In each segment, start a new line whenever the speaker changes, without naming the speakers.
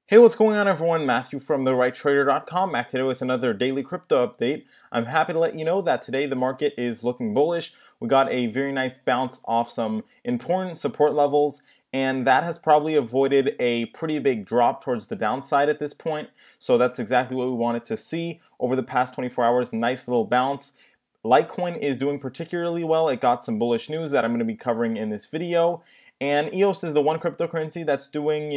Hey, what's going on, everyone? Matthew from therighttrader.com back today with another daily crypto update. I'm happy to let you know that today the market is looking bullish. We got a very nice bounce off some important support levels, and that has probably avoided a pretty big drop towards the downside at this point. So that's exactly what we wanted to see over the past 24 hours. Nice little bounce. Litecoin is doing particularly well. It got some bullish news that I'm going to be covering in this video. And EOS is the one cryptocurrency that's doing,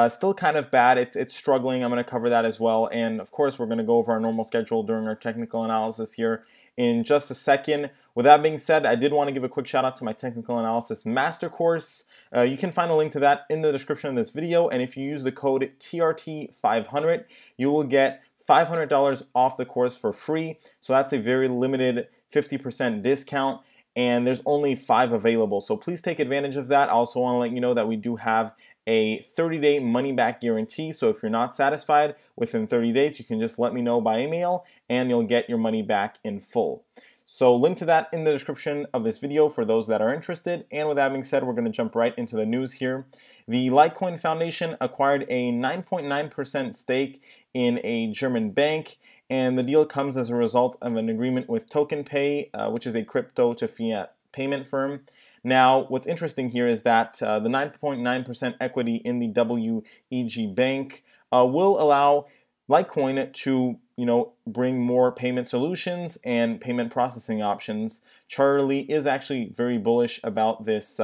still kind of bad. It's struggling. I'm going to cover that as well. And of course, we're going to go over our normal schedule during our technical analysis here in just a second. With that being said, I did want to give a quick shout out to my technical analysis master course. You can find a link to that in the description of this video. And if you use the code TRT500, you will get $500 off the course for free. So that's a very limited 50% discount. And there's only 5 available, so please take advantage of that. I also want to let you know that we do have a 30-day money-back guarantee, so if you're not satisfied within 30 days, you can just let me know by email, and you'll get your money back in full. So link to that in the description of this video for those that are interested. And with that being said, we're going to jump right into the news here. The Litecoin Foundation acquired a 9.9% stake in a German bank, and the deal comes as a result of an agreement with TokenPay, which is a crypto to fiat payment firm. Now, what's interesting here is that the 9.9% equity in the WEG bank will allow Litecoin to bring more payment solutions and payment processing options. Charlie is actually very bullish about this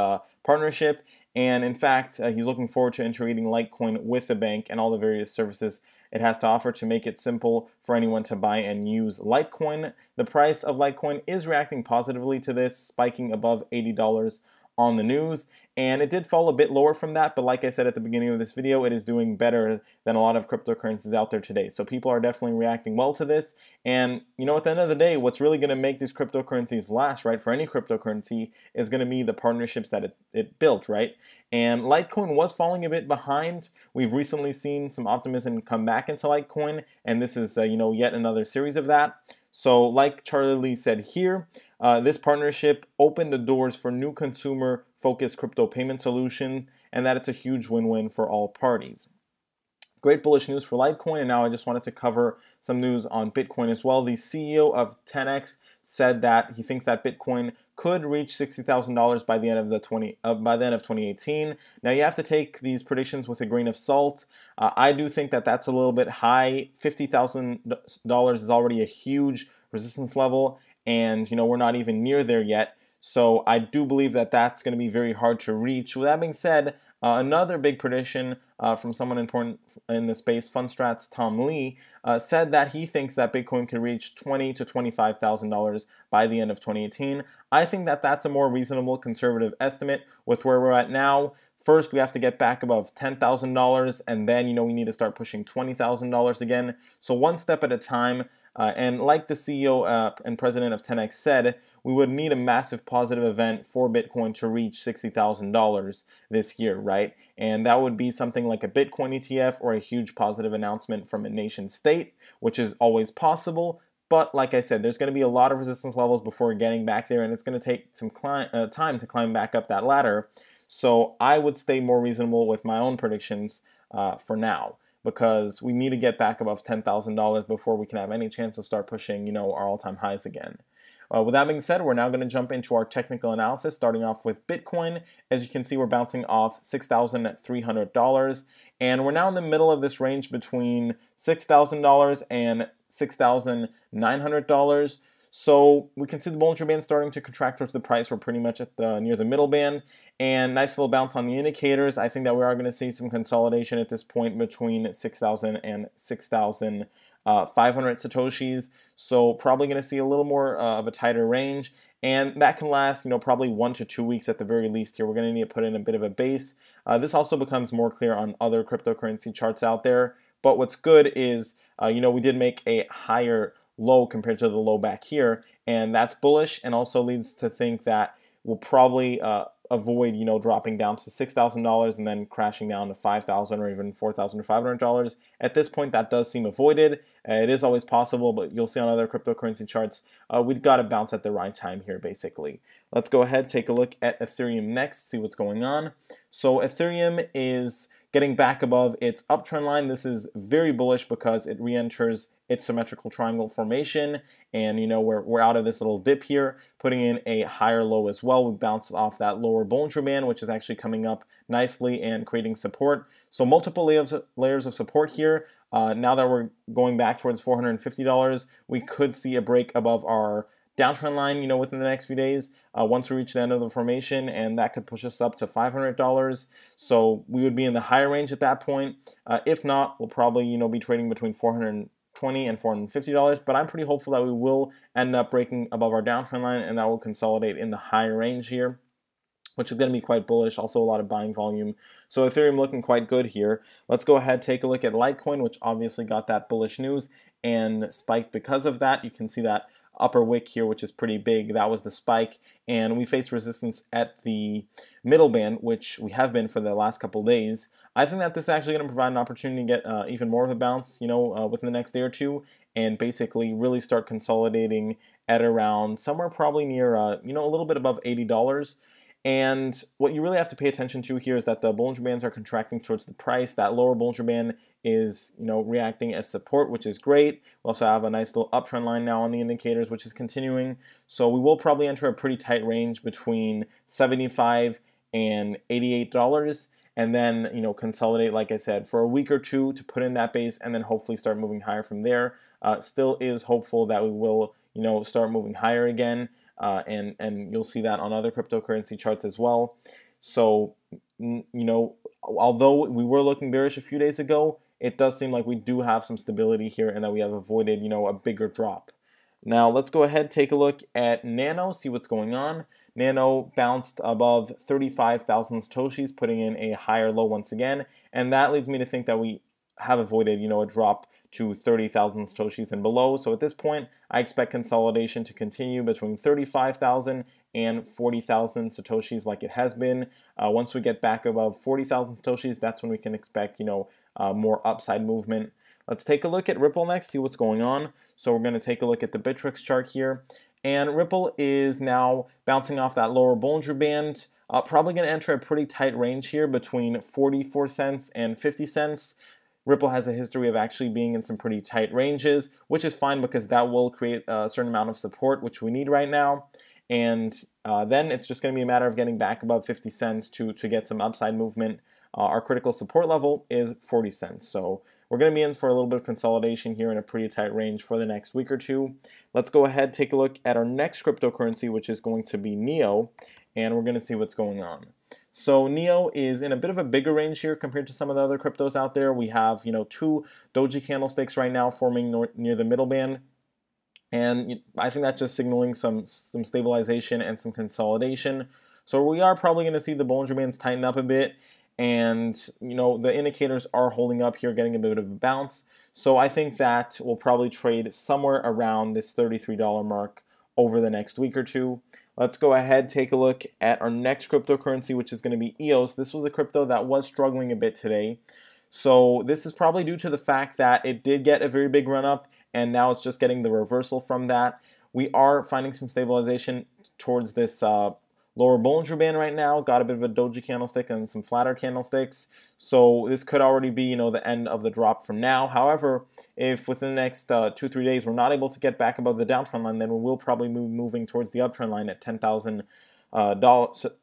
partnership, and in fact, he's looking forward to integrating Litecoin with the bank and all the various services it has to offer to make it simple for anyone to buy and use Litecoin. The price of Litecoin is reacting positively to this, spiking above $80 on the news, and it did fall a bit lower from that, but like I said at the beginning of this video, it is doing better than a lot of cryptocurrencies out there today. So people are definitely reacting well to this, and at the end of the day, what's really going to make these cryptocurrencies last, right, for any cryptocurrency is going to be the partnerships that it built, right? And Litecoin was falling a bit behind. We've recently seen some optimism come back into Litecoin, and this is yet another series of that. So like Charlie Lee said here, this partnership opened the doors for new consumer-focused crypto payment solutions, and that it's a huge win-win for all parties. Great bullish news for Litecoin, and now I just wanted to cover some news on Bitcoin as well. The CEO of 10x said that he thinks that Bitcoin could reach $60,000 by the end of 2018. Now you have to take these predictions with a grain of salt. I do think that that's a little bit high. $50,000 is already a huge resistance level, and we're not even near there yet. So I do believe that that's going to be very hard to reach. With that being said, another big prediction from someone important in the space, Fundstrat's Tom Lee, said that he thinks that Bitcoin could reach $20,000 to $25,000 by the end of 2018. I think that that's a more reasonable conservative estimate with where we're at now. First, we have to get back above $10,000, and then we need to start pushing $20,000 again. So one step at a time. And like the CEO and president of 10x said, we would need a massive positive event for Bitcoin to reach $60,000 this year, right? And that would be something like a Bitcoin ETF or a huge positive announcement from a nation state, which is always possible. But like I said, there's going to be a lot of resistance levels before getting back there, and it's going to take some time to climb back up that ladder. So I would stay more reasonable with my own predictions for now, because we need to get back above $10,000 before we can have any chance of start pushing, our all-time highs again. With that being said, we're now going to jump into our technical analysis, starting off with Bitcoin. As you can see, we're bouncing off $6,300, and we're now in the middle of this range between $6,000 and $6,900. So we can see the Bollinger Band starting to contract towards the price. We're pretty much at near the middle band, and nice little bounce on the indicators. I think that we are going to see some consolidation at this point between 6,000 and 6,500 Satoshis. So probably going to see a little more of a tighter range, and that can last, probably 1 to 2 weeks at the very least here. We're going to need to put in a bit of a base. This also becomes more clear on other cryptocurrency charts out there. But what's good is, we did make a higher low compared to the low back here, and that's bullish, and also leads to think that we'll probably avoid dropping down to $6,000 and then crashing down to $5,000 or even $4,500. At this point, that does seem avoided. It is always possible, but you'll see on other cryptocurrency charts, we've got to bounce at the right time here, basically. Let's go ahead, take a look at Ethereum next, see what's going on. So Ethereum is getting back above its uptrend line. This is very bullish because it re-enters its symmetrical triangle formation, and we're out of this little dip here, putting in a higher low as well. We bounced off that lower Bollinger Band, which is actually coming up nicely and creating support. So multiple layers of support here. Now that we're going back towards $450, we could see a break above our downtrend line, within the next few days, once we reach the end of the formation, and that could push us up to $500. So we would be in the higher range at that point. If not, we'll probably, be trading between $420 and $450, but I'm pretty hopeful that we will end up breaking above our downtrend line, and that will consolidate in the higher range here, which is going to be quite bullish. Also a lot of buying volume. So Ethereum looking quite good here. Let's go ahead, take a look at Litecoin, which obviously got that bullish news and spiked because of that. You can see that upper wick here, which is pretty big. That was the spike, and we faced resistance at the middle band, which we have been for the last couple days. I think that this is actually going to provide an opportunity to get even more of a bounce, within the next day or two, and basically really start consolidating at around somewhere probably near, a little bit above $80. And what you really have to pay attention to here is that the Bollinger Bands are contracting towards the price. That lower Bollinger Band is, reacting as support, which is great. We also have a nice little uptrend line now on the indicators, which is continuing. So we will probably enter a pretty tight range between $75 and $88, and then, consolidate, like I said, for a week or two to put in that base, and then hopefully start moving higher from there. Still is hopeful that we will, start moving higher again. And you'll see that on other cryptocurrency charts as well. So, although we were looking bearish a few days ago, it does seem like we do have some stability here and that we have avoided, a bigger drop. Now, let's go ahead, take a look at Nano, see what's going on. Nano bounced above 35,000 Satoshis, putting in a higher low once again, and that leads me to think that we have avoided, a drop to 30,000 Satoshis and below. So at this point, I expect consolidation to continue between 35,000 and 40,000 Satoshis like it has been. Once we get back above 40,000 Satoshis, that's when we can expect, more upside movement. Let's take a look at Ripple next, see what's going on. So we're going to take a look at the Bittrex chart here. And Ripple is now bouncing off that lower Bollinger Band. Probably going to enter a pretty tight range here between 44 cents and 50 cents. Ripple has a history of actually being in some pretty tight ranges, which is fine because that will create a certain amount of support, which we need right now. And then it's just going to be a matter of getting back above 50 cents to get some upside movement. Our critical support level is 40 cents. So we're going to be in for a little bit of consolidation here in a pretty tight range for the next week or two. Let's go ahead, take a look at our next cryptocurrency, which is going to be NEO, and we're going to see what's going on. So NEO is in a bit of a bigger range here compared to some of the other cryptos out there. We have, two doji candlesticks right now forming near the middle band. And I think that's just signaling some stabilization and some consolidation. So we are probably going to see the Bollinger Bands tighten up a bit. And, the indicators are holding up here, getting a bit of a bounce. So I think that we'll probably trade somewhere around this $33 mark over the next week or two. Let's go ahead, take a look at our next cryptocurrency, which is going to be EOS. This was a crypto that was struggling a bit today. So this is probably due to the fact that it did get a very big run up, and now it's just getting the reversal from that. We are finding some stabilization towards this lower Bollinger Band right now. Got a bit of a doji candlestick and some flatter candlesticks. So this could already be, the end of the drop from now. However, if within the next 2-3 days we're not able to get back above the downtrend line, then we will probably be moving towards the uptrend line at 10,000 at 10,000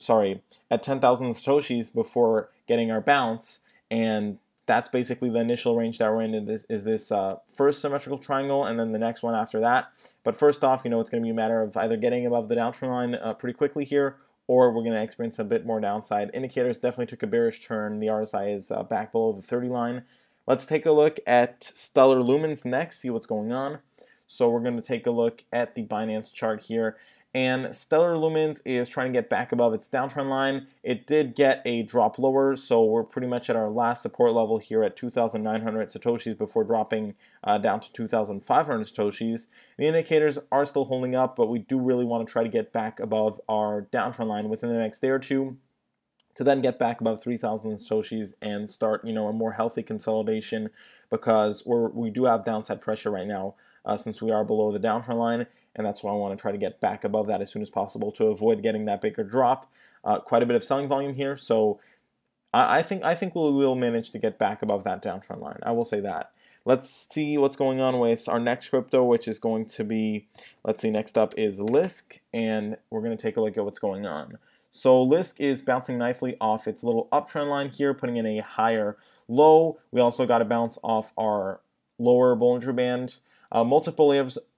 Satoshis before getting our bounce. And that's basically the initial range that we're in. This first symmetrical triangle and then the next one after that. But first off, it's going to be a matter of either getting above the downtrend line pretty quickly here, or we're going to experience a bit more downside. Indicators definitely took a bearish turn. The RSI is back below the 30 line. Let's take a look at Stellar Lumens next, see what's going on. So we're going to take a look at the Binance chart here. And Stellar Lumens is trying to get back above its downtrend line. It did get a drop lower, so we're pretty much at our last support level here at 2,900 Satoshis before dropping down to 2,500 Satoshis. The indicators are still holding up, but we do really want to try to get back above our downtrend line within the next day or two to then get back above 3,000 Satoshis and start, a more healthy consolidation, because we do have downside pressure right now since we are below the downtrend line. And that's why I want to try to get back above that as soon as possible to avoid getting that bigger drop. Quite a bit of selling volume here, so I think we will manage to get back above that downtrend line. I will say that. Let's see what's going on with our next crypto, which is going to be, let's see, next up is Lisk, and we're going to take a look at what's going on. So Lisk is bouncing nicely off its little uptrend line here, putting in a higher low. We also got to bounce off our lower Bollinger Band. Multiple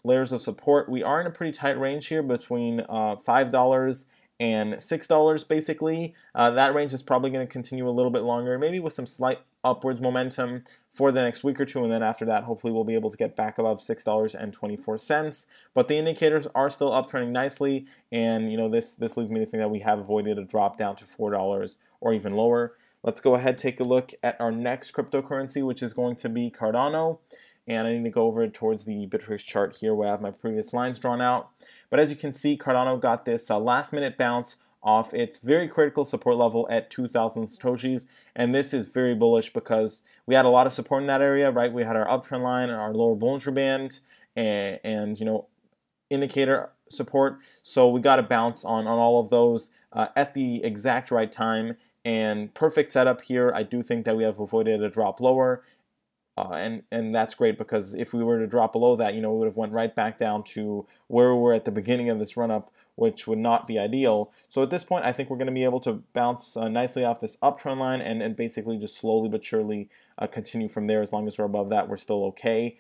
layers of support. We are in a pretty tight range here between $5 and $6 basically. That range is probably going to continue a little bit longer, maybe with some slight upwards momentum for the next week or two, and then after that hopefully we'll be able to get back above $6.24. But the indicators are still uptrending nicely, and this leads me to think that we have avoided a drop down to $4 or even lower. Let's go ahead, take a look at our next cryptocurrency, which is going to be Cardano. And I need to go over towards the Bittrex chart here where I have my previous lines drawn out. But as you can see, Cardano got this last minute bounce off its very critical support level at 2,000 Satoshis. And this is very bullish because we had a lot of support in that area, right? We had our uptrend line and our lower Bollinger Band and indicator support. So we got a bounce on all of those at the exact right time. And perfect setup here. I do think that we have avoided a drop lower. And that's great because if we were to drop below that, we would have went right back down to where we were at the beginning of this run-up, which would not be ideal. So at this point, I think we're going to be able to bounce nicely off this uptrend line and basically just slowly but surely continue from there. As long as we're above that, we're still okay.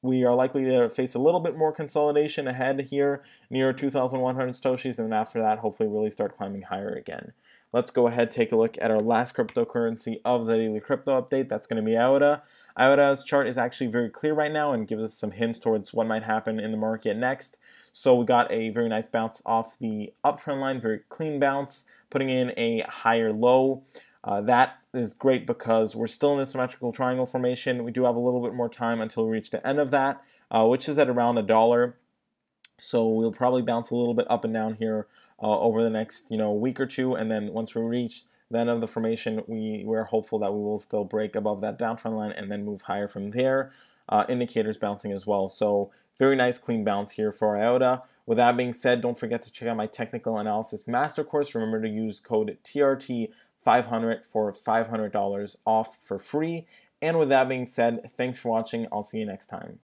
We are likely to face a little bit more consolidation ahead here near 2,100 Satoshis, and then after that, hopefully really start climbing higher again. Let's go ahead, take a look at our last cryptocurrency of the daily crypto update. That's going to be IOTA. IOTA's chart is actually very clear right now and gives us some hints towards what might happen in the market next. So we got a very nice bounce off the uptrend line, very clean bounce, putting in a higher low. That is great because we're still in the symmetrical triangle formation. We do have a little bit more time until we reach the end of that, which is at around $1. So we'll probably bounce a little bit up and down here over the next week or two, and then once we reach the end of the formation, we're hopeful that we will still break above that downtrend line and then move higher from there. Indicators bouncing as well. So very nice clean bounce here for IOTA. With that being said, don't forget to check out my technical analysis master course. Remember to use code TRT500 for $500 off for free. And with that being said, thanks for watching. I'll see you next time.